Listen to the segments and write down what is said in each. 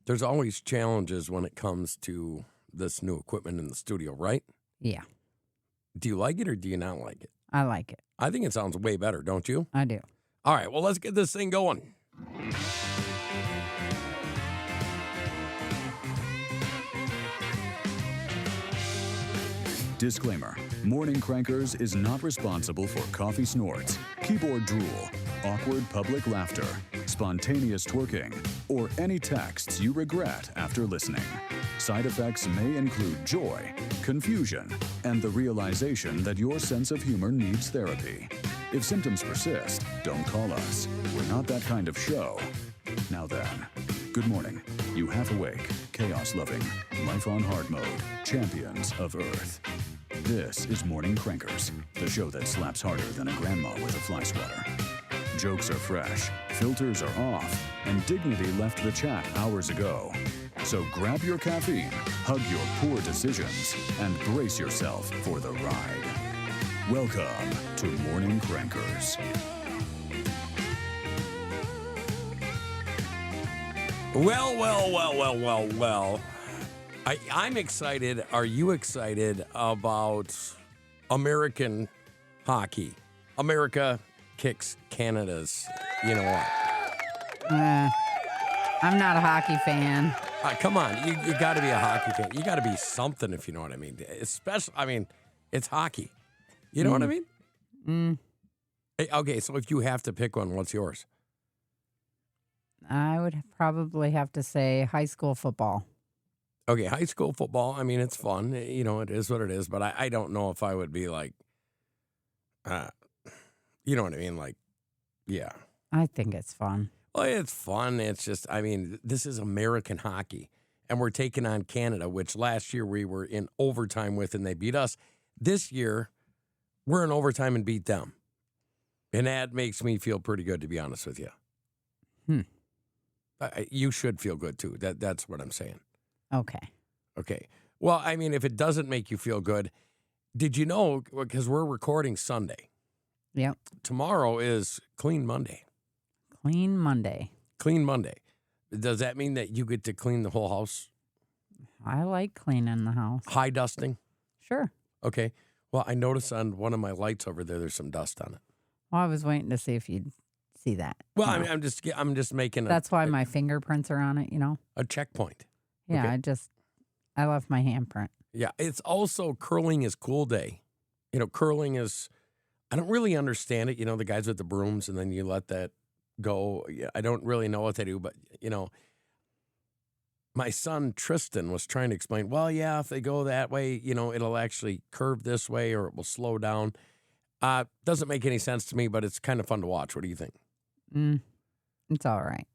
There's always challenges when it comes to this new equipment in the studio, right? Yeah, Do you like it or do you not like it? I like it. I think it sounds way better, don't you? I do. All right, well, let's get this thing going. Disclaimer. Morning Crankers is not responsible for coffee snorts, keyboard drool, awkward public laughter, spontaneous twerking, or any texts you regret after listening. Side effects may include joy, confusion, and the realization that your sense of humor needs therapy. If symptoms persist, don't call us. We're not that kind of show. Now then, good morning. You half-awake, chaos-loving, life-on-hard mode, champions of Earth. This is Morning Crankers, the show that slaps harder than a grandma with a fly swatter. Jokes are fresh, filters are off, and dignity left the chat hours ago. So grab your caffeine, hug your poor decisions, and brace yourself for the ride. Welcome to Morning Crankers. Well. I'm excited. Are you excited about American hockey? America kicks Canada's, you know what? I'm not a hockey fan. Come on, you got to be a hockey fan. You got to be something, if you know what I mean. Especially, it's hockey. You know what I mean? Hey, okay, so if you have to pick one, what's yours? I would probably have to say high school football. Okay, high school football, it's fun. You know, it is what it is. But I don't know if I would be like, you know what I mean? Like, yeah. I think it's fun. Well, it's fun. It's just, this is American hockey. And we're taking on Canada, which last year we were in overtime with and they beat us. This year, we're in overtime and beat them. And that makes me feel pretty good, to be honest with you. You should feel good, too. That's what I'm saying. Okay. Well, if it doesn't make you feel good, did you know, because we're recording Sunday. Yep. Tomorrow is Clean Monday. Clean Monday. Does that mean that you get to clean the whole house? I like cleaning the house. High dusting? Sure. Okay. Well, I noticed on one of my lights over there's some dust on it. Well, I was waiting to see if you'd see that. Well, I'm just making That's why my fingerprints are on it, a checkpoint. Yeah, Okay. I left my handprint. Yeah, it's also curling is cool day. Curling is, I don't really understand it. The guys with the brooms and then you let that go. Yeah, I don't really know what they do, but, my son Tristan was trying to explain, well, yeah, if they go that way, it'll actually curve this way or it will slow down. Doesn't make any sense to me, but it's kind of fun to watch. What do you think? It's all right.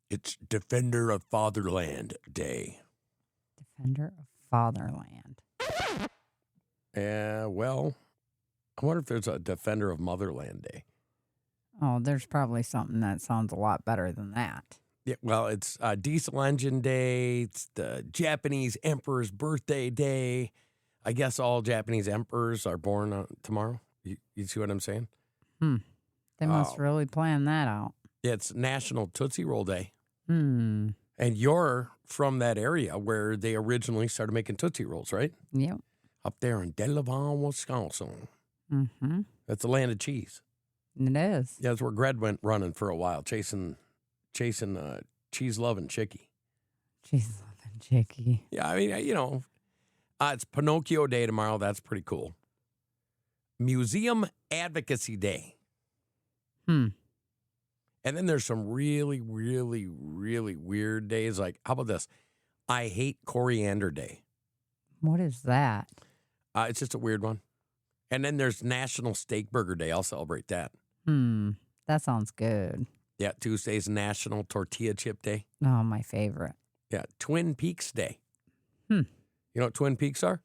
It's Defender of Fatherland Day. Defender of Fatherland. Yeah, well, I wonder if there's a Defender of Motherland Day. Oh, there's probably something that sounds a lot better than that. Yeah, well, it's Diesel Engine Day. It's the Japanese Emperor's birthday day. I guess all Japanese emperors are born tomorrow. You see what I'm saying? They must really plan that out. It's National Tootsie Roll Day. And you're from that area where they originally started making Tootsie Rolls, right? Yep. Up there in Delavan, Wisconsin. Mm-hmm. That's the land of cheese. It is. Yeah, that's where Greg went running for a while, chasing cheese-loving chickie. Cheese-loving chickie. Yeah, it's Pinocchio Day tomorrow. That's pretty cool. Museum Advocacy Day. And then there's some really, really, really weird days. Like, how about this? I hate Coriander Day. What is that? It's just a weird one. And then there's National Steak Burger Day. I'll celebrate that. That sounds good. Yeah, Tuesday's National Tortilla Chip Day. Oh, my favorite. Yeah, Twin Peaks Day. You know what Twin Peaks are?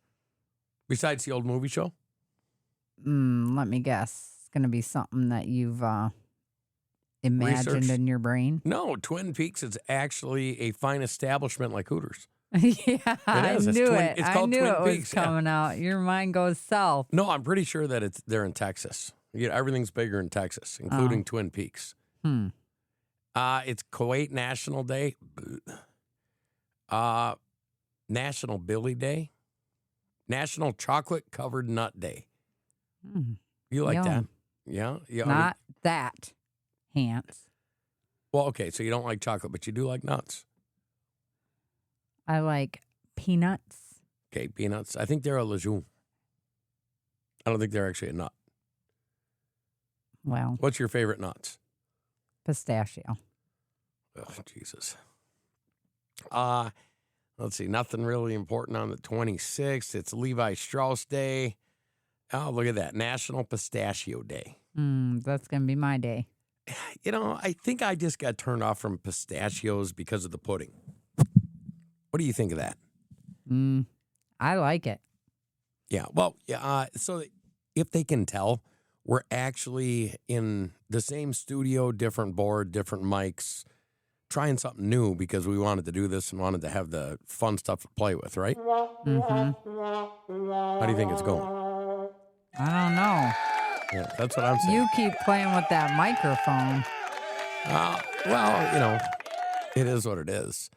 Besides the old movie show? Let me guess. It's going to be something that you've imagined Research? in your brain. No, Twin Peaks is actually a fine establishment like Hooters. Yeah, I is. knew it. It's I called knew Twin it was Peaks, coming out. Your mind goes south. No, I'm pretty sure that they're in Texas. Everything's bigger in Texas, including Twin Peaks. It's Kuwait National Day. National Billy Day. National Chocolate Covered Nut Day. You like that? Yum. Yeah? Yeah. Not that, Hans. Well, okay, so you don't like chocolate, but you do like nuts. I like peanuts. Okay, peanuts. I think they're a legume. I don't think they're actually a nut. Well, What's your favorite nuts? pistachio. Oh, Jesus. Let's see. Nothing really important on the 26th. It's Levi Strauss Day. Oh, look at that. National Pistachio Day. That's going to be my day. You know, I think I just got turned off from pistachios because of the pudding. What do you think of that? I like it. Yeah. Well, yeah. So if they can tell, we're actually in the same studio, different board, different mics, trying something new because we wanted to do this and wanted to have the fun stuff to play with, right? Mm-hmm. How do you think it's going? I don't know. Yeah, that's what I'm saying. You keep playing with that microphone. Well, you know, it is what it is.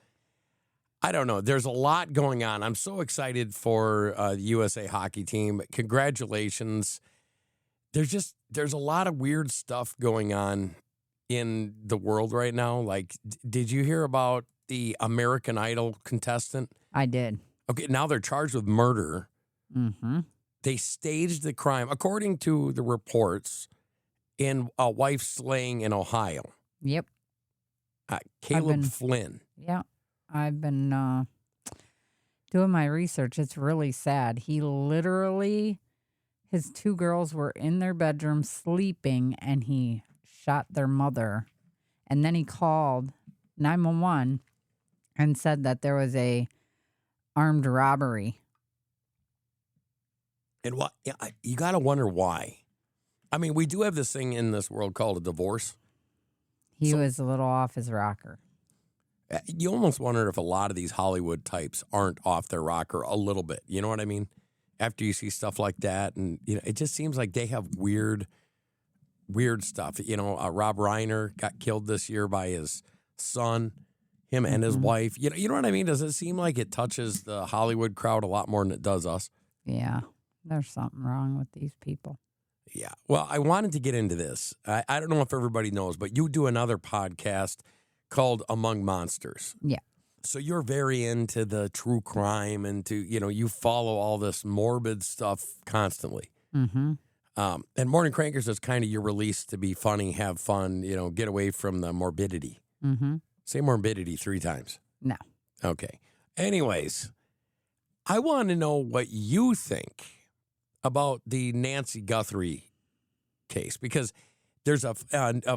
I don't know. There's a lot going on. I'm so excited for the USA hockey team. Congratulations. There's a lot of weird stuff going on in the world right now. Like, did you hear about the American Idol contestant? I did. Okay, now they're charged with murder. Mm-hmm. They staged the crime, according to the reports, in a wife slaying in Ohio. Yep. Caleb Flynn. Yeah. I've been doing my research. It's really sad. He literally, his two girls were in their bedroom sleeping, and he shot their mother. And then he called 911 and said that there was a armed robbery. And what you got to wonder why. I mean, we do have this thing in this world called a divorce. He was a little off his rocker. You almost wonder if a lot of these Hollywood types aren't off their rocker a little bit. You know what I mean? After you see stuff like that, and you know, it just seems like they have weird stuff. You know, Rob Reiner got killed this year by his son, him and his wife. You know what I mean? Does it seem like it touches the Hollywood crowd a lot more than it does us? Yeah, there's something wrong with these people. Yeah. Well, I wanted to get into this. I don't know if everybody knows, but you do another podcast called Among Monsters. Yeah. So you're very into the true crime and you follow all this morbid stuff constantly. Mm-hmm. And Morning Crankers is kind of your release to be funny, have fun, get away from the morbidity. Mm-hmm. Say morbidity 3 times. No. Okay. Anyways, I want to know what you think about the Nancy Guthrie case, because there's a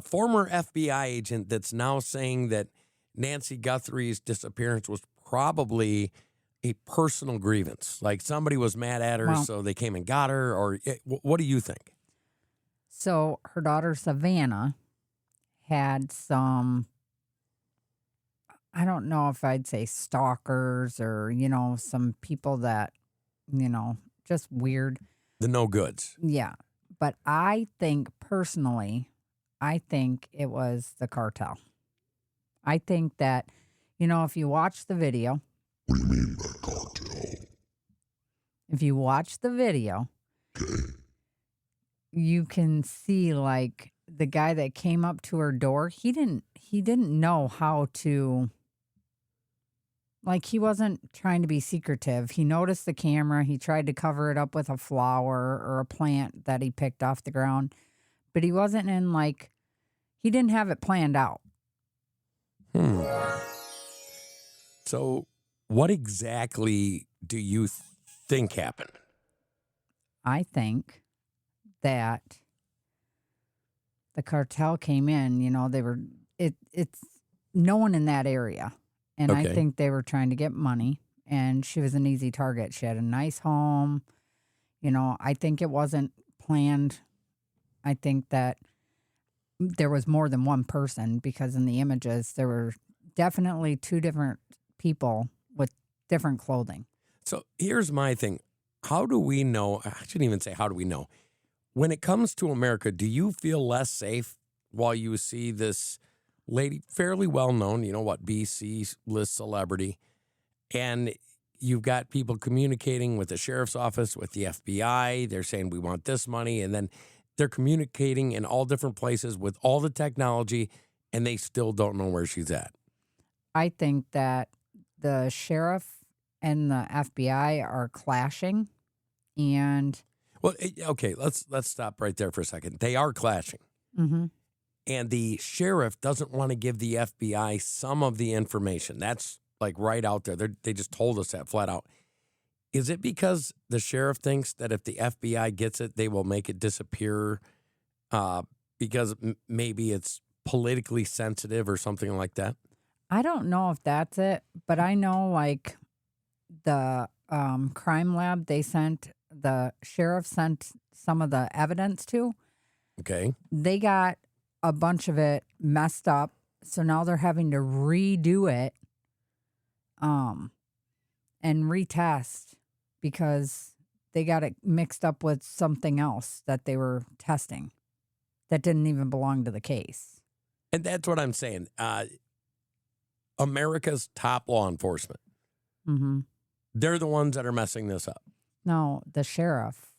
former FBI agent that's now saying that Nancy Guthrie's disappearance was probably a personal grievance. Like somebody was mad at her, so they came and got her. Or what do you think? So her daughter Savannah had some, I don't know if I'd say stalkers or, some people that, just weird. The no goods. Yeah. But I think personally, it was the cartel. I think that, if you watch the video. What do you mean by cartel? If you watch the video, you can see like the guy that came up to her door, he didn't know how to, like, he wasn't trying to be secretive. He noticed the camera. He tried to cover it up with a flower or a plant that he picked off the ground. But he wasn't he didn't have it planned out. So what exactly do you think happened? I think that the cartel came in, it's no one in that area. And I think they were trying to get money, and she was an easy target. She had a nice home. I think it wasn't planned. I think that there was more than one person, because in the images, there were definitely 2 different people with different clothing. So here's my thing. How do we know? I shouldn't even say how do we know. When it comes to America, do you feel less safe while you see this lady, fairly well known, BC list celebrity, And you've got people communicating with the sheriff's office, with the FBI. They're saying, we want this money. And then they're communicating in all different places with all the technology, and they still don't know where she's at. I think that the sheriff and the FBI are clashing, and Well, okay, let's stop right there for a second. They are clashing. mhm. And the sheriff doesn't want to give the FBI some of the information. That's like right out there. They just told us that flat out. Is it because the sheriff thinks that if the FBI gets it, they will make it disappear because maybe it's politically sensitive or something like that? I don't know if that's it, but I know like the crime lab the sheriff sent some of the evidence to. Okay. They got a bunch of it messed up, so now they're having to redo it and retest because they got it mixed up with something else that they were testing that didn't even belong to the case. And that's what I'm saying. America's top law enforcement. Mm-hmm. They're the ones that are messing this up. No, the sheriff.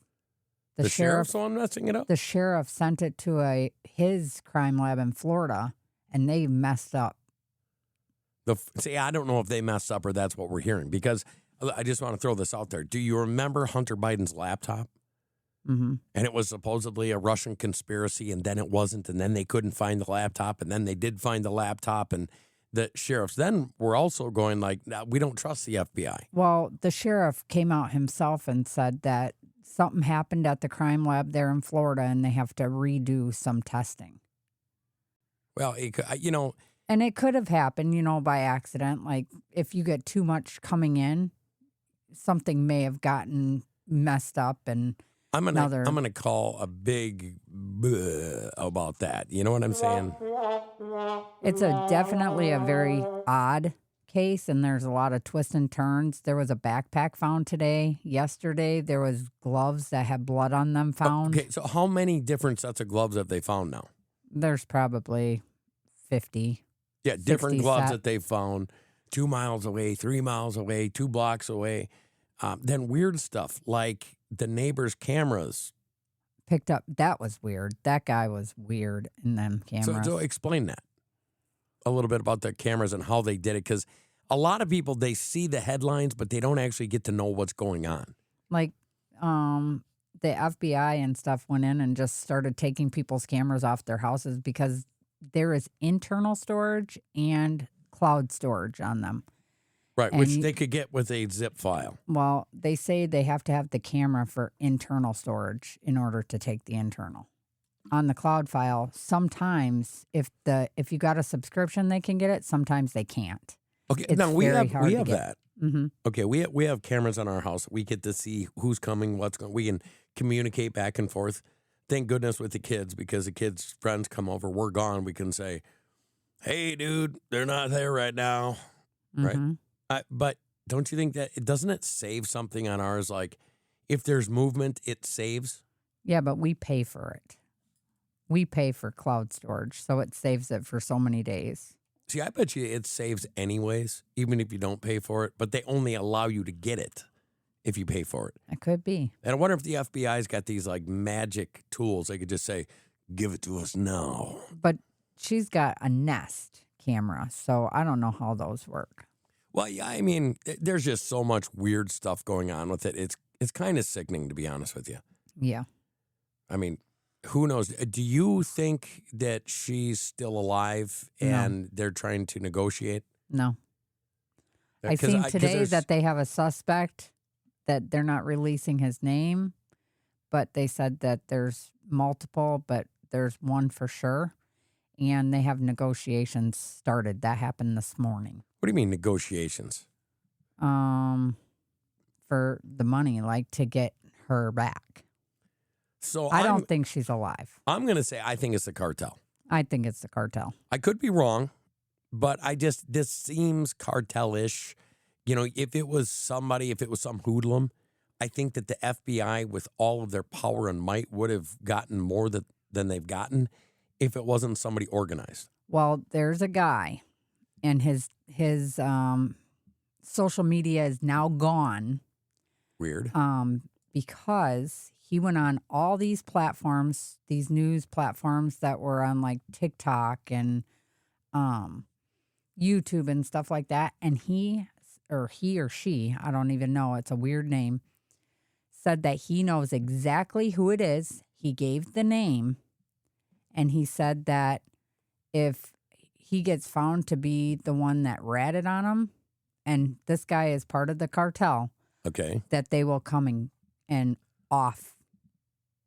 The sheriff's the one messing it up? The sheriff sent it to his crime lab in Florida, and they messed up. See, I don't know if they messed up or that's what we're hearing, because I just want to throw this out there. Do you remember Hunter Biden's laptop? Mm-hmm. And it was supposedly a Russian conspiracy, and then it wasn't, and then they couldn't find the laptop, and then they did find the laptop, and the sheriffs then were also going like, no, we don't trust the FBI. Well, the sheriff came out himself and said that something happened at the crime lab there in Florida, and they have to redo some testing. Well, And it could have happened, by accident. Like if you get too much coming in, something may have gotten messed up, and I'm gonna call a big about that. You know what I'm saying? it's definitely a very odd case, and there's a lot of twists and turns. There was a backpack found today. Yesterday, there was gloves that had blood on them found. Okay, so how many different sets of gloves have they found now? There's probably 50. Yeah, different 60 gloves set. that they found 2 miles away, 3 miles away, 2 blocks away. Then weird stuff like the neighbor's cameras. Picked up. That was weird. That guy was weird in them cameras. So explain that a little bit about the cameras and how they did it, because a lot of people, they see the headlines, but they don't actually get to know what's going on. Like, the FBI and stuff went in and just started taking people's cameras off their houses because there is internal storage and cloud storage on them. Right, And which they could get with a zip file. Well, they say they have to have the camera for internal storage in order to take the internal. On the cloud file, sometimes if you got a subscription, they can get it. Sometimes they can't. Okay, It's now we very have hard to get. that. Mm-hmm. Okay, we have cameras on our house. We get to see who's coming, what's going. We can communicate back and forth. Thank goodness with the kids, because the kids' friends come over, we're gone. We can say, "Hey, dude, they're not there right now," Mm-hmm. right? But don't you think that doesn't it save something on ours? Like if there's movement, it saves. Yeah, but we pay for it. We pay for cloud storage, so it saves it for so many days. See, I bet you it saves anyways, even if you don't pay for it. But they only allow you to get it if you pay for it. It could be. And I wonder if the FBI's got these like magic tools. They could just say, "Give it to us now." But she's got a Nest camera, so I don't know how those work. Well, yeah, I mean, there's just so much weird stuff going on with it. It's kind of sickening, to be honest with you. Yeah. I mean, who knows? Do you think that she's still alive No. and they're trying to negotiate? No. I 'Cause seen 'cause today there's- that they have a suspect that they're not releasing his name, but they said that there's multiple, but there's one for sure. And they have negotiations started. That happened this morning. What do you mean negotiations? For the money, like to get her back. So I don't think she's alive. I'm going to say I think it's the cartel. I think it's the cartel. I could be wrong, but this seems cartel-ish. You know, if it was some hoodlum, I think that the FBI, with all of their power and might, would have gotten more than they've gotten if it wasn't somebody organized. Well, there's a guy, and his social media is now gone. Weird. Because he went on all these platforms, these news platforms that were on like TikTok and YouTube and stuff like that. And he or she, I don't even know, it's a weird name, said that he knows exactly who it is. He gave the name, and he said that if he gets found to be the one that ratted on him, and this guy is part of the cartel, okay, that they will come and off.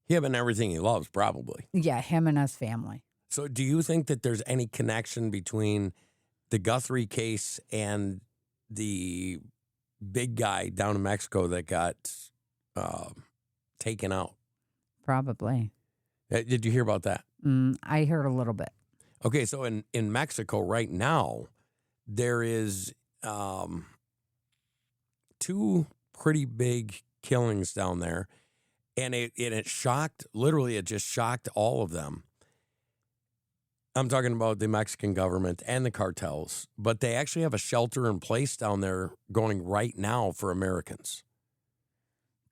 Him and everything he loves, probably. Yeah, him and his family. So do you think that there's any connection between the Guthrie case and the big guy down in Mexico that got taken out? Probably. Did you hear about that? I heard a little bit. Okay, so in Mexico right now, there is 2 pretty big killings down there, and it shocked, literally it just shocked all of them. I'm talking about the Mexican government and the cartels, but they actually have a shelter in place down there going right now for Americans.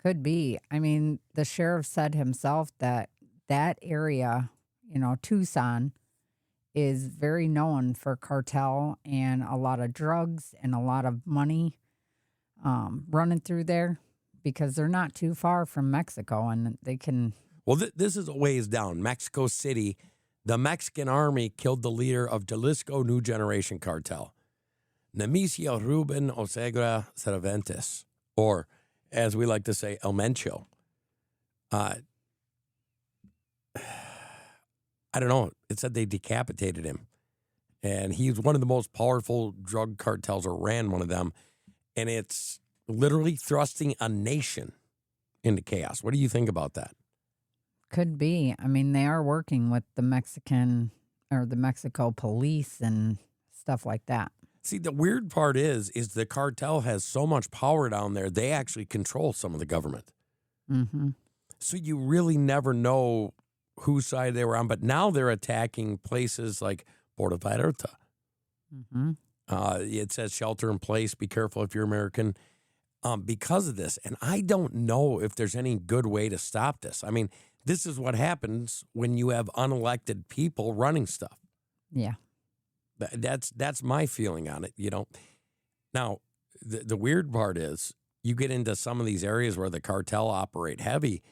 Could be. I mean, the sheriff said himself that area, Tucson, is very known for cartel and a lot of drugs and a lot of money running through there because they're not too far from Mexico and they can... Well, this is a ways down. Mexico City, the Mexican army killed the leader of Jalisco New Generation Cartel, Nemesio Ruben Oseguera Cervantes, or as we like to say, El Mencho. I don't know. It said they decapitated him. And he's one of the most powerful drug cartels, or ran one of them. And it's literally thrusting a nation into chaos. What do you think about that? Could be. I mean, they are working with the Mexico police and stuff like that. See, the weird part is the cartel has so much power down there, they actually control some of the government. Mm-hmm. So you really never know whose side they were on. But now they're attacking places like Puerto Vallarta. Mm-hmm. It says shelter in place. Be careful if you're American because of this. And I don't know if there's any good way to stop this. I mean, this is what happens when you have unelected people running stuff. Yeah. That's my feeling on it, Now, the weird part is you get into some of these areas where the cartel operate heavy,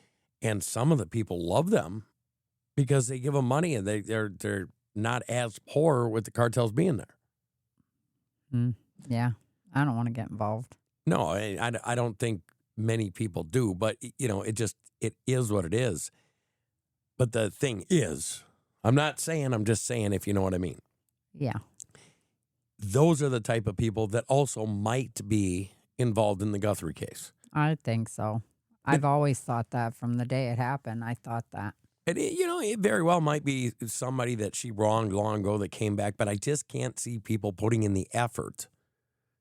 and some of the people love them because they give them money, and they're not as poor with the cartels being there. Yeah, I don't want to get involved. No, I don't think many people do, but it is what it is. But the thing is, I'm just saying if you know what I mean. Yeah. Those are the type of people that also might be involved in the Guthrie case. I think so. I've always thought that from the day it happened. I thought that. And it very well might be somebody that she wronged long ago that came back, but I just can't see people putting in the effort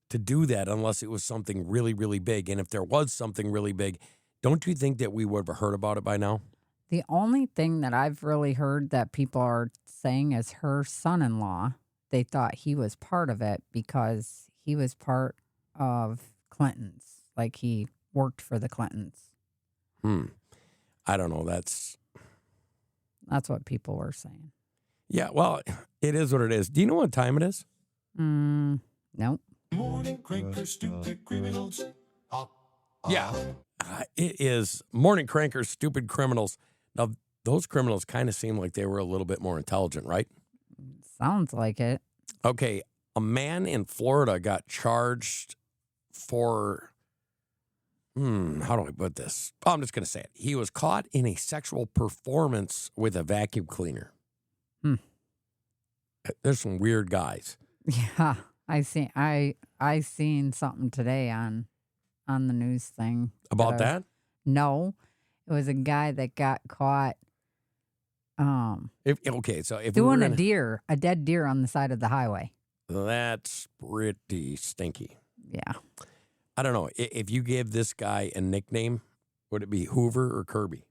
to do that unless it was something really, really big. And if there was something really big, don't you think that we would have heard about it by now? The only thing that I've really heard that people are saying is her son-in-law. They thought he was part of it because he was part of Clinton's. Like he worked for the Clintons. I don't know. That's what people were saying. Yeah, well, it is what it is. Do you know what time it is? Nope. Morning Crankers, stupid criminals. Yeah. It is Morning Crankers, Stupid Criminals. Now, those criminals kind of seem like they were a little bit more intelligent, right? Sounds like it. Okay, a man in Florida got charged for, how do I put this? Oh, I'm just going to say it. He was caught in a sexual performance with a vacuum cleaner. There's some weird guys. Yeah, I seen something today on the news thing. About that? No, it was a guy that got caught So if doing a dead deer on the side of the highway. That's pretty stinky. Yeah. I don't know. If you gave this guy a nickname, would it be Hoover or Kirby?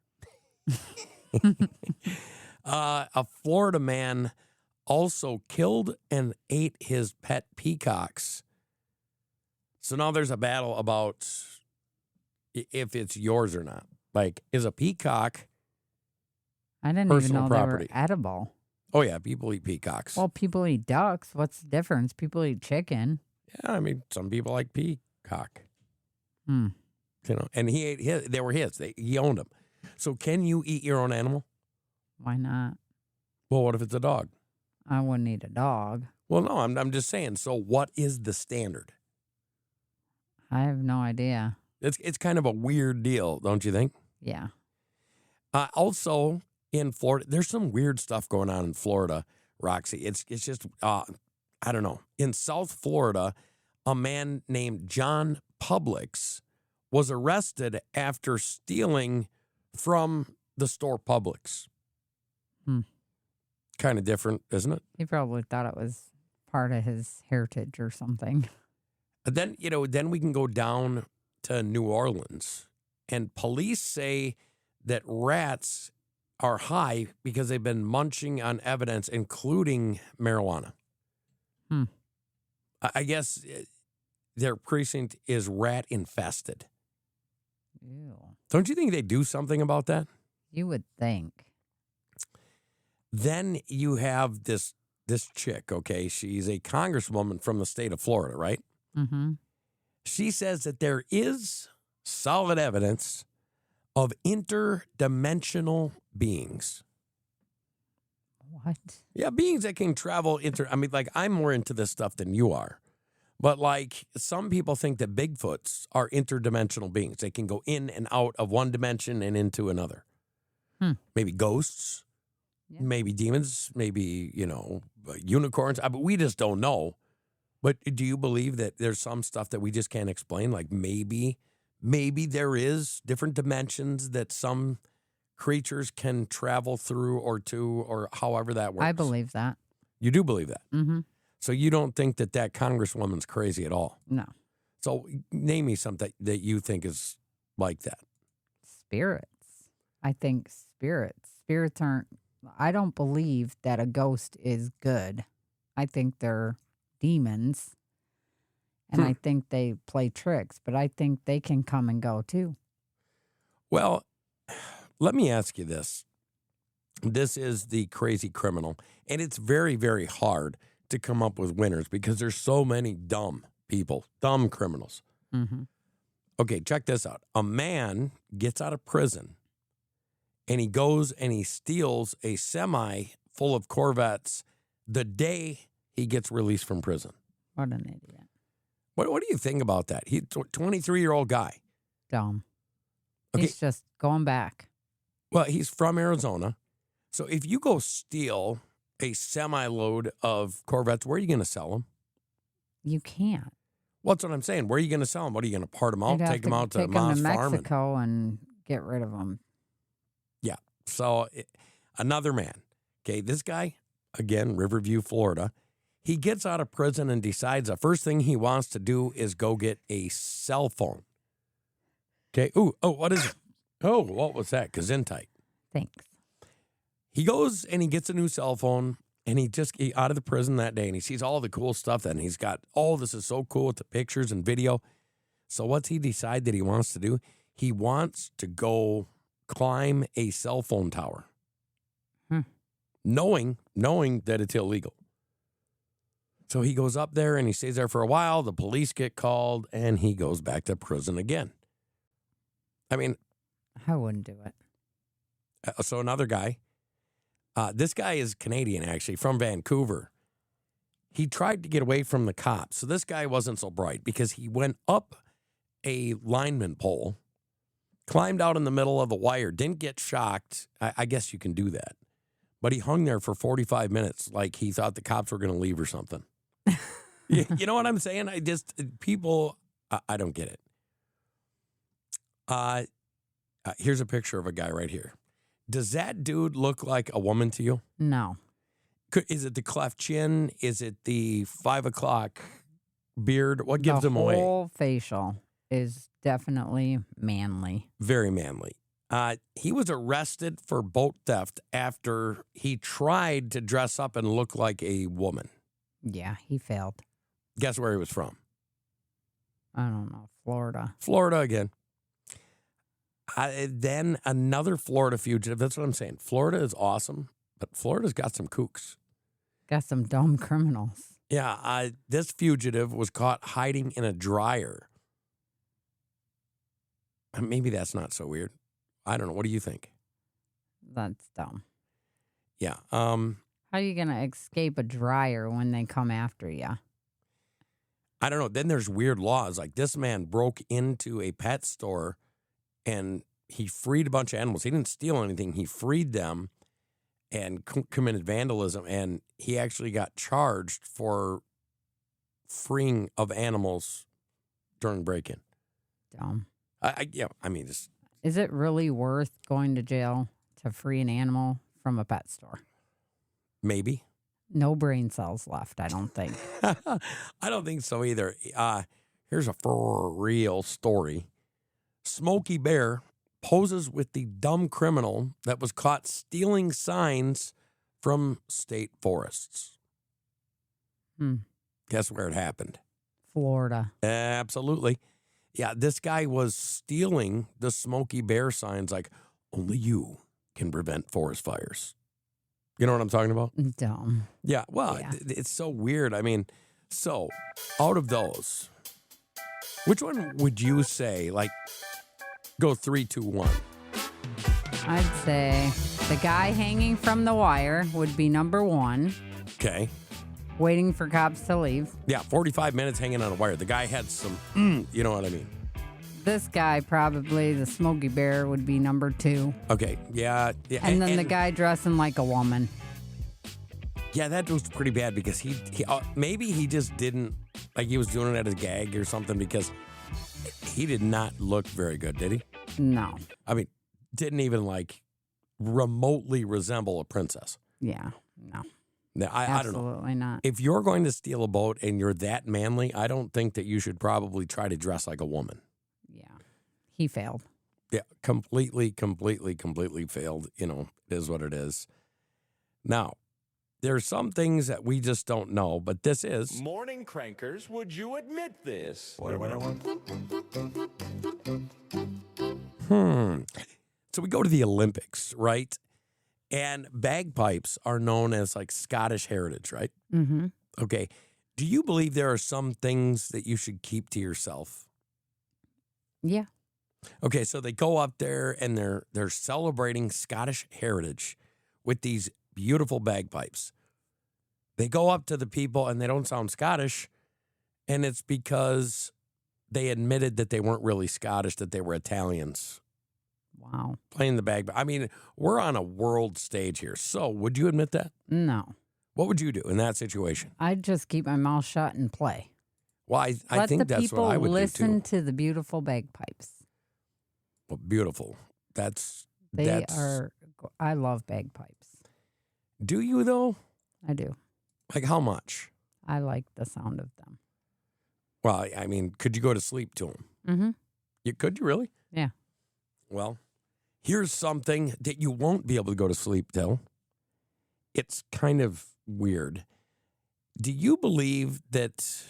A Florida man also killed and ate his pet peacocks. So now there's a battle about if it's yours or not. Like, is a peacock I didn't even personal know property? they were edible. Oh, yeah, people eat peacocks. Well, people eat ducks. What's the difference? People eat chicken. Yeah, I mean, some people like peacock. Hmm. You know, and he ate his. They were his. He owned them. So can you eat your own animal? Why not? Well, what if it's a dog? I wouldn't eat a dog. Well, no, I'm just saying. So what is the standard? I have no idea. It's kind of a weird deal, don't you think? Yeah. Also, in Florida, there's some weird stuff going on in Florida, Roxy. It's just, I don't know. In South Florida, a man named John Publix was arrested after stealing from the store Publix. Kind of different, isn't it? He probably thought it was part of his heritage or something. But then, then we can go down to New Orleans, and police say that rats are high because they've been munching on evidence, including marijuana. I guess their precinct is rat infested. Ew. Don't you think they do something about that? You would think. Then you have this chick, okay? She's a congresswoman from the state of Florida, right? Mm-hmm. She says that there is solid evidence of interdimensional beings. What? Yeah, beings that can travel I'm more into this stuff than you are. But like some people think that Bigfoots are interdimensional beings. They can go in and out of one dimension and into another. Maybe ghosts, maybe demons, maybe, unicorns. But we just don't know. But do you believe that there's some stuff that we just can't explain? Like maybe there is different dimensions that some creatures can travel through or to, or however that works. I believe that. You do believe that? Mm-hmm. So you don't think that congresswoman's crazy at all? No. So name me something that you think is like that. Spirits. I think spirits. Spirits aren't, I don't believe that a ghost is good. I think they're demons. And I think they play tricks, but I think they can come and go too. Well, let me ask you this. This is the crazy criminal, and it's very, very hard to come up with winners because there's so many dumb people, dumb criminals. Mm-hmm. Okay, check this out. A man gets out of prison, and he goes and he steals a semi full of Corvettes the day he gets released from prison. What an idiot. What do you think about that? He's a 23-year-old guy. Dumb. Okay. He's just going back. Well, he's from Arizona. So if you go steal a semi-load of Corvettes, where are you going to sell them? You can't. Well, that's what I'm saying. Where are you going to sell them? What are you going to part them out, You'd have take them out to take Ma's them to farm? Mexico and get rid of them. Yeah. So another man. Okay, this guy, again, Riverview, Florida. He gets out of prison and decides the first thing he wants to do is go get a cell phone. Okay. Oh, what is it? Oh, what was that? Gesundheit. Thanks. He goes and he gets a new cell phone, and he out of the prison that day, and he sees all the cool stuff. And he's got, this is so cool with the pictures and video. So what's he decide that he wants to do? He wants to go climb a cell phone tower, knowing that it's illegal. So he goes up there and he stays there for a while. The police get called, and he goes back to prison again. I mean, I wouldn't do it. So another guy, this guy is Canadian, actually, from Vancouver. He tried to get away from the cops. So this guy wasn't so bright because he went up a lineman pole, climbed out in the middle of the wire, didn't get shocked. I guess you can do that. But he hung there for 45 minutes like he thought the cops were going to leave or something. You know what I'm saying? I don't get it. Here's a picture of a guy right here. Does that dude look like a woman to you? No. Is it the cleft chin? Is it the 5 o'clock beard? What gives him away? The whole facial is definitely manly. Very manly. He was arrested for boat theft after he tried to dress up and look like a woman. Yeah, he failed. Guess where he was from? I don't know. Florida. Florida again. Then another Florida fugitive. That's what I'm saying. Florida is awesome, but Florida's got some kooks. Got some dumb criminals. Yeah, this fugitive was caught hiding in a dryer. Maybe that's not so weird. I don't know. What do you think? That's dumb. Yeah. How are you going to escape a dryer when they come after you? I don't know. Then there's weird laws. Like this man broke into a pet store and he freed a bunch of animals. He didn't steal anything. He freed them and committed vandalism. And he actually got charged for freeing of animals during break-in. Dumb. Is it really worth going to jail to free an animal from a pet store? Maybe. No brain cells left, I don't think. I don't think so either. Here's a for real story. Smokey Bear poses with the dumb criminal that was caught stealing signs from state forests. Guess where it happened? Florida. Absolutely. Yeah, this guy was stealing the Smokey Bear signs like, only you can prevent forest fires. You know what I'm talking about? Dumb. Yeah, well, Yeah. It's so weird. I mean, so out of those, which one would you say, like, go 3, 2, 1? I'd say the guy hanging from the wire would be number 1, Okay. waiting for cops to leave. Yeah, 45 minutes hanging on a wire. The guy had some, you know what I mean? This guy, probably the Smokey Bear, would be number 2. Okay, yeah. And then the guy dressing like a woman. Yeah, that was pretty bad because he maybe he just didn't, like he was doing it as a gag or something because he did not look very good, did he? No. I mean, didn't even like remotely resemble a princess. Yeah, no. Now, I don't know. Absolutely not. If you're going to steal a boat and you're that manly, I don't think that you should probably try to dress like a woman. Yeah. He failed. Yeah, completely failed. You know, it is what it is. Now, there's some things that we just don't know, but this is... Morning crankers, would you admit this? So we go to the Olympics, right? And bagpipes are known as like Scottish heritage, right? Mm-hmm. Okay. Do you believe there are some things that you should keep to yourself? Yeah. Okay, so they go up there and they're celebrating Scottish heritage with these beautiful bagpipes. They go up to the people and they don't sound Scottish, and it's because they admitted that they weren't really Scottish, that they were Italians. Wow. Playing the bagpipe. I mean, we're on a world stage here. So, would you admit that? No. What would you do in that situation? I'd just keep my mouth shut and play. Well, I think that's what I would do too. Let the people listen to the beautiful bagpipes. Well, beautiful. I love bagpipes. Do you though? I do. Like how much? I like the sound of them. Well, I mean, could you go to sleep to them? Mm-hmm. Could you really? Yeah. Well, here's something that you won't be able to go to sleep till. It's kind of weird. Do you believe that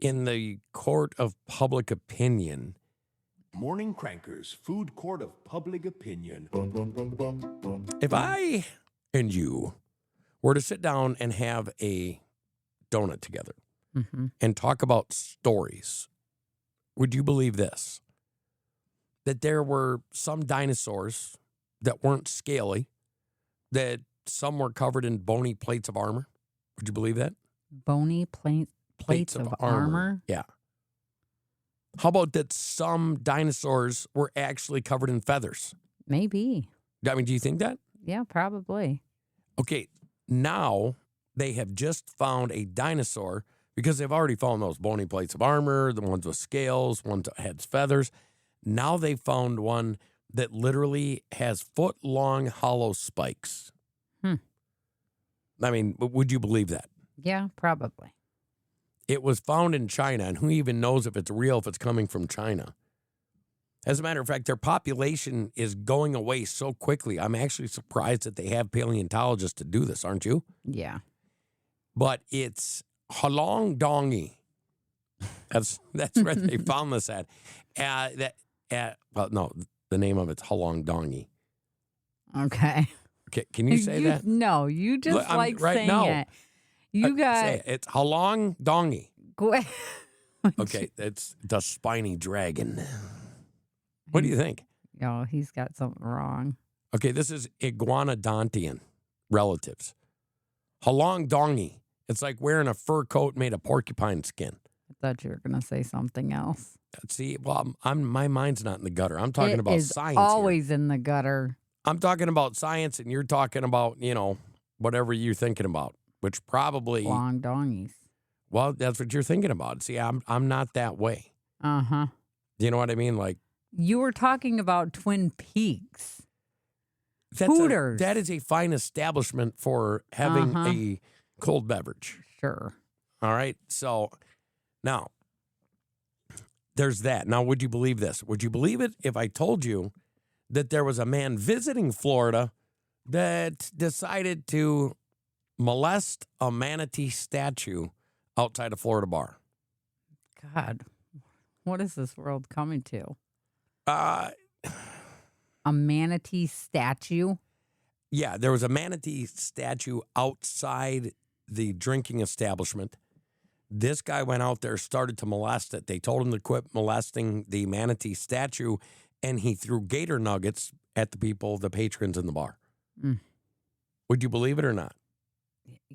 in the court of public opinion... Morning crankers, food court of public opinion. If I and you were to sit down and have a donut together and talk about stories, would you believe this? That there were some dinosaurs that weren't scaly, that some were covered in bony plates of armor? Would you believe that? Bony plates of armor? Yeah. How about that some dinosaurs were actually covered in feathers? Maybe. I mean, do you think that? Yeah, probably. Okay, now they have just found a dinosaur because they've already found those bony plates of armor, the ones with scales, ones that had feathers. Now they found one that literally has foot-long hollow spikes. I mean, would you believe that? Yeah, probably. It was found in China, and who even knows if it's real, if it's coming from China? As a matter of fact, their population is going away so quickly. I'm actually surprised that they have paleontologists to do this, aren't you? Yeah. But it's Halong Dongi. That's where they found this at. Well, no, the name of it's Halong Dongi. Okay. Okay, can you say that? No, you just Look, like right, saying no. it. You got say it. It's Halong Dongi. Go ahead. Okay, it's the spiny dragon. What do you think? Oh, he's got something wrong. Okay, this is iguanodontian relatives. Halong Dongi. It's like wearing a fur coat made of porcupine skin. I thought you were going to say something else. See, well, my mind's not in the gutter. I'm talking about science. Always here. in the gutter. I'm talking about science, and you're talking about, whatever you're thinking about, which probably Long dongies. Well, that's what you're thinking about. See, I'm not that way. Uh-huh. You know what I mean? Like you were talking about Twin Peaks. That's Hooters. That is a fine establishment for having a cold beverage. Sure. All right. So now there's that. Now, would you believe this? Would you believe it if I told you that there was a man visiting Florida that decided to molest a manatee statue outside a Florida bar? God, what is this world coming to? A manatee statue? Yeah, there was a manatee statue outside the drinking establishment. This guy went out there, started to molest it. They told him to quit molesting the manatee statue, and he threw gator nuggets at the people, the patrons in the bar. Mm. Would you believe it or not?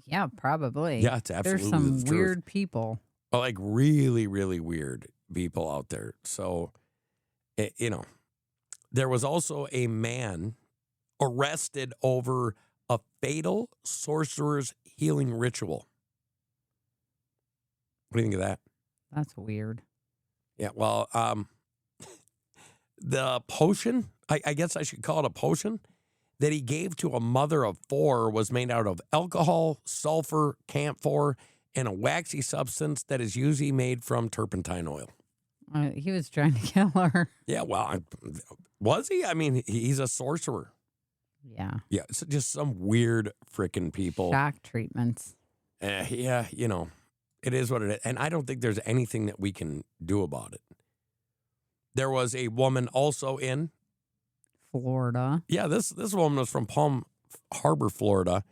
Yeah, probably. Yeah, it's absolutely There's some the truth. weird people. Well, like really, really weird people out there. So, there was also a man arrested over a fatal sorcerer's healing ritual. What do you think of that? That's weird. Yeah, well, the potion, I guess I should call it a potion, that he gave to a mother of 4 was made out of alcohol, sulfur, camphor, and a waxy substance that is usually made from turpentine oil. He was trying to kill her. Yeah, well, was he? I mean, he's a sorcerer. Yeah. Yeah, it's just some weird freaking people. Shock treatments. Yeah, it is what it is. And I don't think there's anything that we can do about it. There was a woman also in Florida. Yeah, this woman was from Palm Harbor, Florida,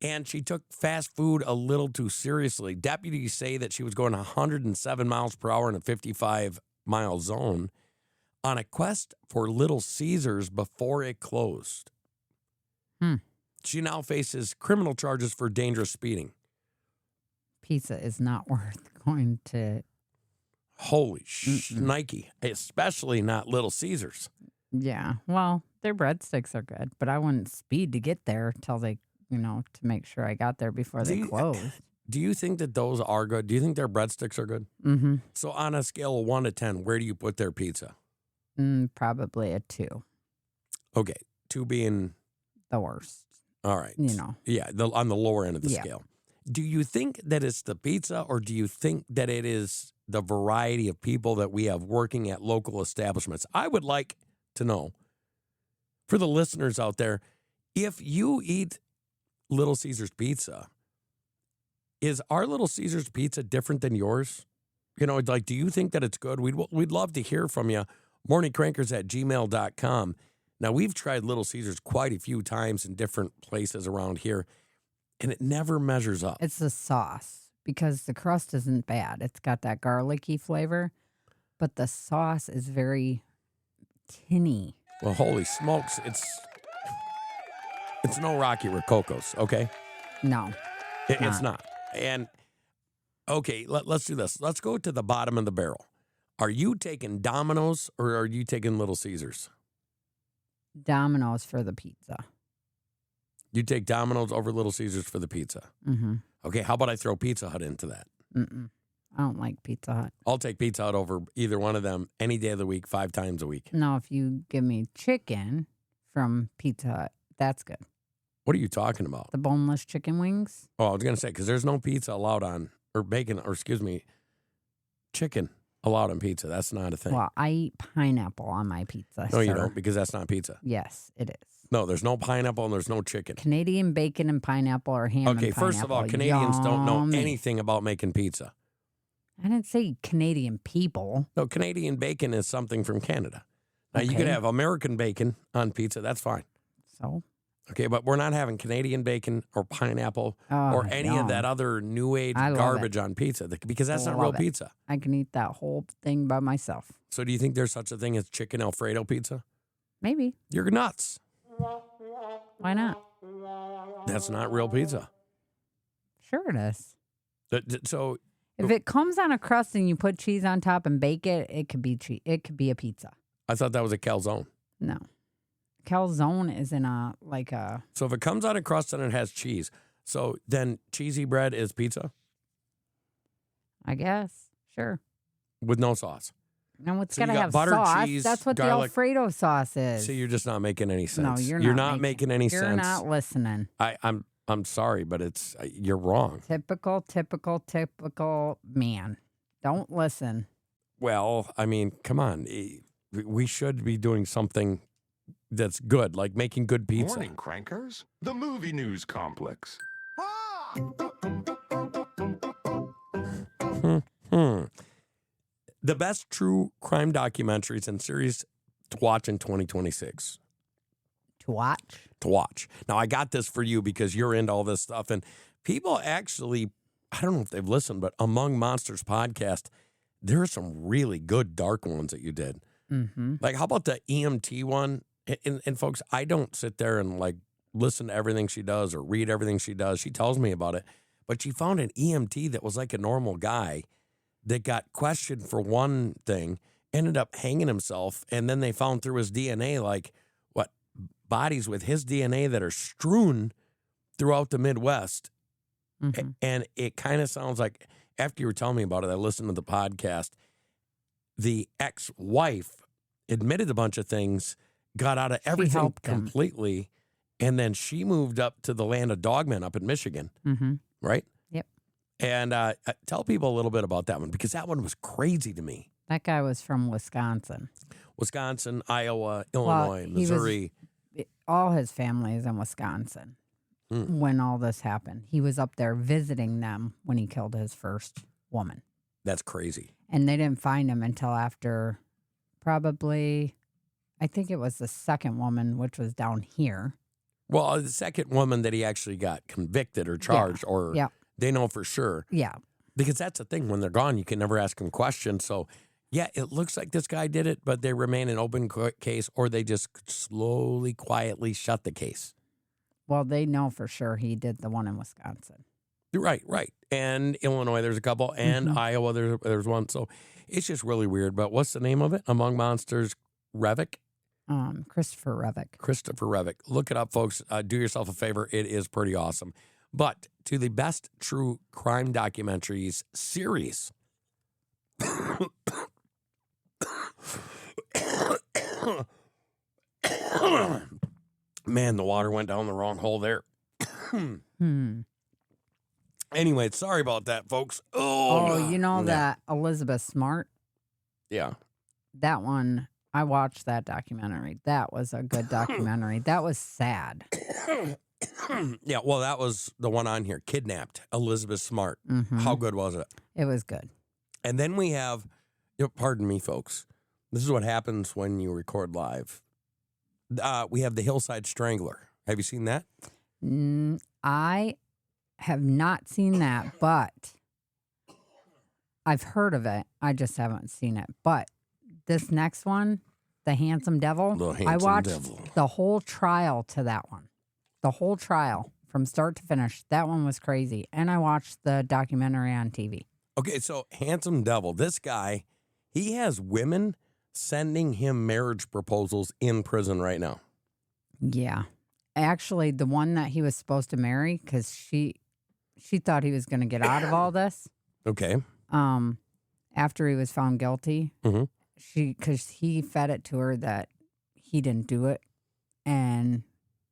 and she took fast food a little too seriously. Deputies say that she was going 107 miles per hour in a 55-mile zone on a quest for Little Caesars before it closed. She now faces criminal charges for dangerous speeding. Pizza is not worth going to. Holy Nike, especially not Little Caesars. Yeah, well, their breadsticks are good, but I wouldn't speed to get there till they, to make sure I got there before they closed. Do you think that those are good? Do you think their breadsticks are good? Mm-hmm. So on a scale of 1 to 10, where do you put their pizza? Probably a 2. Okay, 2 being the worst. All right. Yeah, on the lower end of the scale. Do you think that it's the pizza, or do you think that it is the variety of people that we have working at local establishments? I would like to know, for the listeners out there, if you eat Little Caesars pizza, is our Little Caesars pizza different than yours? Do you think that it's good? We'd love to hear from you. morningcrankers@gmail.com. Now, we've tried Little Caesars quite a few times in different places around here, and it never measures up. It's the sauce, because the crust isn't bad. It's got that garlicky flavor, but the sauce is very tinny. Well, holy smokes, it's no Rocky Rococo's, okay? No. It's not. And, okay, let's do this. Let's go to the bottom of the barrel. Are you taking Domino's or are you taking Little Caesars? Domino's for the pizza. You take Domino's over Little Caesars for the pizza. Mm-hmm. Okay, how about I throw Pizza Hut into that? I don't like Pizza Hut. I'll take Pizza Hut over either one of them any day of the week, 5 times a week. No, if you give me chicken from Pizza Hut, that's good. What are you talking about? The boneless chicken wings? Oh, I was going to say, because there's no pizza allowed on, or bacon, or chicken allowed on pizza. That's not a thing. Well, I eat pineapple on my pizza. No, you don't, because that's not pizza. Yes, it is. No, there's no pineapple and there's no chicken. Canadian bacon and pineapple or ham and pineapple. Okay, first of all, Canadians don't know anything about making pizza. I didn't say Canadian people. No, Canadian bacon is something from Canada. Now, you could Okay. have American bacon on pizza. That's fine. So, Okay, but we're not having Canadian bacon or pineapple oh, or any of no. that other new age I love garbage on pizza because that's not real Love it. pizza. I can eat that whole thing by myself. So do you think there's such a thing as chicken Alfredo pizza? Maybe. You're nuts. Why not? That's not real pizza. Sure it is. So If it comes on a crust and you put cheese on top and bake it, it could be It could be a pizza. I thought that was a calzone. No. Calzone is in a So if it comes on a crust and it has cheese, so then cheesy bread is pizza I guess. Sure. with no sauce. No, it's So you got to got have butter, sauce. cheese, That's what the garlic. Alfredo sauce is. See, you're just not making any sense. No, you're not making any You're sense. not listening. I'm sorry, but it's you're wrong. Typical man. Don't listen. Well, I mean, come on. We should be doing something that's good, like making good pizza. Morning Crankers, the movie news complex. The best true crime documentaries and series to watch in 2026. To watch? To watch. Now, I got this for you because you're into all this stuff. And people actually, I don't know if they've listened, but Among Monsters podcast, there are some really good dark ones that you did. Mm-hmm. Like, how about the EMT one? And folks, I don't sit there and like listen to everything she does or read everything she does. She tells me about it. But she found an EMT that was like a normal guy that got questioned for one thing, ended up hanging himself, and then they found through his DNA, like, what, bodies with his DNA that are strewn throughout the Midwest. Mm-hmm. And it kind of sounds like, after you were telling me about it, I listened to the podcast, the ex-wife admitted a bunch of things, got out of everything helped him. completely, and then she moved up to the land of dogmen up in Michigan, Mm-hmm. right? Yep. And tell people a little bit about that one, because that one was crazy to me. That guy was from Wisconsin. Wisconsin, Iowa, Illinois, he was- Missouri. All his family is in Wisconsin when all this happened. He was up there visiting them when he killed his first woman. That's crazy. And they didn't find him until after probably, I think it was the second woman, which was down here. Well, the second woman that he actually got convicted or charged, or Yeah. they know for sure. Yeah. Because that's the thing. When they're gone, you can never ask them questions. So, yeah, it looks like this guy did it, but they remain an open case, or they just slowly, quietly shut the case. Well, they know for sure he did the one in Wisconsin. Right. And Illinois, there's a couple, and Iowa, there's one. So it's just really weird. But what's the name of it? Among Monsters, Revick? Christopher Revick. Christopher Revick. Look it up, folks. Do yourself a favor. It is pretty awesome. But to the best true crime documentaries series. Man, the water went down the wrong hole there. Anyway, sorry about that, folks. Oh, you know Yeah. that Elizabeth Smart? Yeah. That one, I watched that documentary. That was a good documentary. That was sad. Yeah, well, that was the one on here, Kidnapped, Elizabeth Smart. Mhm. How good was it? It was good. And then we have, pardon me, folks. This is what happens when you record live. We have the Hillside Strangler. Have you seen that? I have not seen that, but I've heard of it. I just haven't seen it. But this next one, The Handsome Devil, The I Handsome watched Devil. the whole trial to that one. The whole trial from start to finish. That one was crazy. And I watched the documentary on TV. Okay, so Handsome Devil, this guy, he has women sending him marriage proposals in prison right now. Yeah. Actually, the one that he was supposed to marry, because she thought he was going to get out of all this. Okay. After he was found guilty, Mhm. because he fed it to her that he didn't do it. And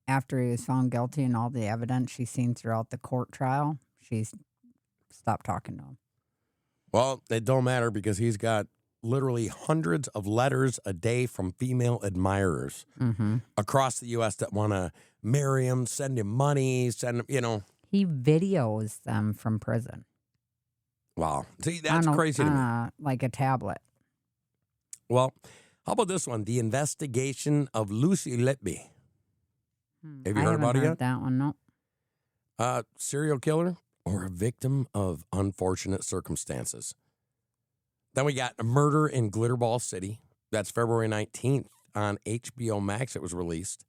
after he was found guilty and all the evidence she's seen throughout the court trial, she's stopped talking to him. Well, it don't matter because he's got literally hundreds of letters a day from female admirers across the U.S. that want to marry him, send him money, send him, He videos them from prison. Wow. See, that's crazy to me. Like a tablet. Well, how about this one? The investigation of Lucy Letby. Have you heard about it yet? That one, no. Serial killer or a victim of unfortunate circumstances. Then we got a Murder in Glitterball City. That's February 19th on HBO Max. It was released.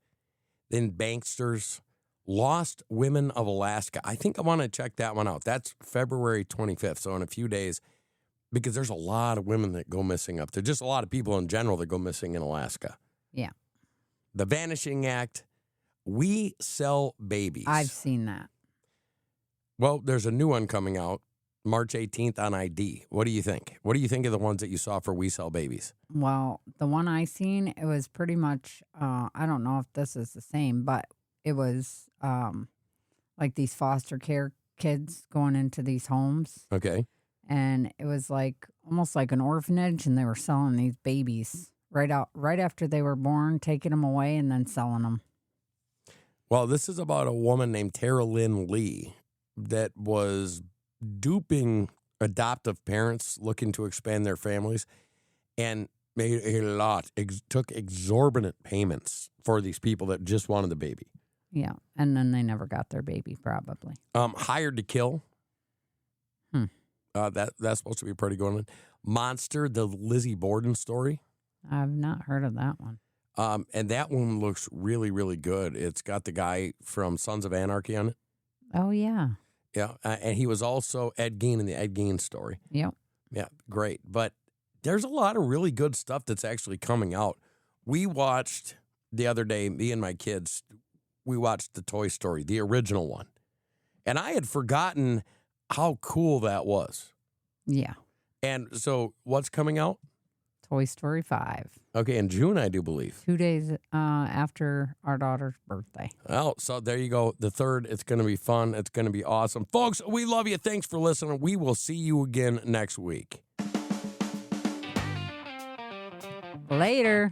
Then Banksters, Lost Women of Alaska. I think I want to check that one out. That's February 25th, so in a few days, because there's a lot of women that go missing up there. Just a lot of people in general that go missing in Alaska. Yeah. The Vanishing Act, We Sell Babies. I've seen that. Well, there's a new one coming out March 18th on ID. What do you think? What do you think of the ones that you saw for We Sell Babies? Well, the one I seen, it was pretty much, I don't know if this is the same, but it was like these foster care kids going into these homes. Okay. And it was like almost like an orphanage, and they were selling these babies right after they were born, taking them away and then selling them. Well, this is about a woman named Tara Lynn Lee that was duping adoptive parents looking to expand their families and made took exorbitant payments for these people that just wanted the baby. Yeah, and then they never got their baby, probably. Hired to Kill. That's supposed to be a pretty good one. Monster, the Lizzie Borden story. I've not heard of that one. And that one looks really, really good. It's got the guy from Sons of Anarchy on it. Oh, yeah. Yeah, and he was also Ed Gein in the Ed Gein story. Yep. Yeah, great. But there's a lot of really good stuff that's actually coming out. We watched the other day, me and my kids, we watched the Toy Story, the original one. And I had forgotten how cool that was. Yeah. And so what's coming out? Toy Story 5. Okay, in June, I do believe. 2 days after our daughter's birthday. Well, so there you go. The 3rd, it's going to be fun. It's going to be awesome. Folks, we love you. Thanks for listening. We will see you again next week. Later.